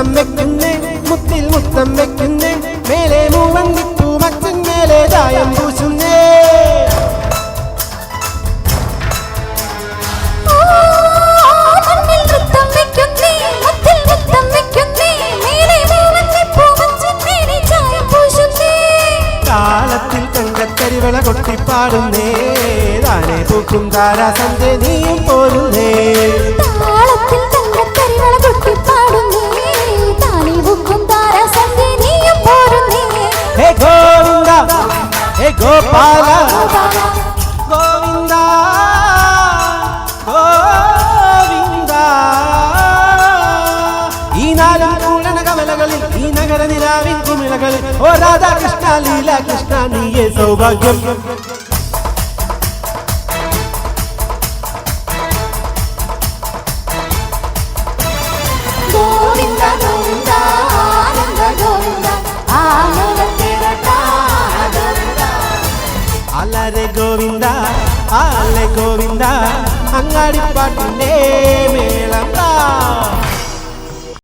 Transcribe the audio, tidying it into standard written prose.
മുത്തം വെക്കുന്നേ മുത്തിൽ മുത്തം വെക്കുന്നേ മേലെ മൂവന്തിപ്പൂ മച്ചൻ മേലെ ചായം പൂശുന്നേ താളത്തിൽ തങ്കത്തരിവള കൊട്ടിപ്പാടുന്നേ താനെ പൂക്കും താരാസന്റെ നീയും പോരുന്നേ താളത്തിൽ തങ്കത്തരിവള കൊട്ടിപ്പാടുന്നേ താനെ പൂക്കും താരാസന്റെ നീയും പോരുന്നേ ഹേ ഗോവിന്ദ ഹേ ഗോപാല ഗോവിന്ദ ഗോവിന്ദ ഈ നാലും പൂരണ കമലകളിൽ ഈ നഗര നിലാവിൻ കുമിളകളിൽ ഓ രാധാകൃഷ്ണ ലീല കൃഷ്ണ നീയേ സൗഭാഗ്യം ഗോവിന്ദ ഗോവിന്ദ ആനന്ദ ഗോവിന്ദ അലരെ ഗോവിന്ദ ആലെ ഗോവിന്ദ അങ്ങാടിപ്പാട്ടിന്റെ മേളം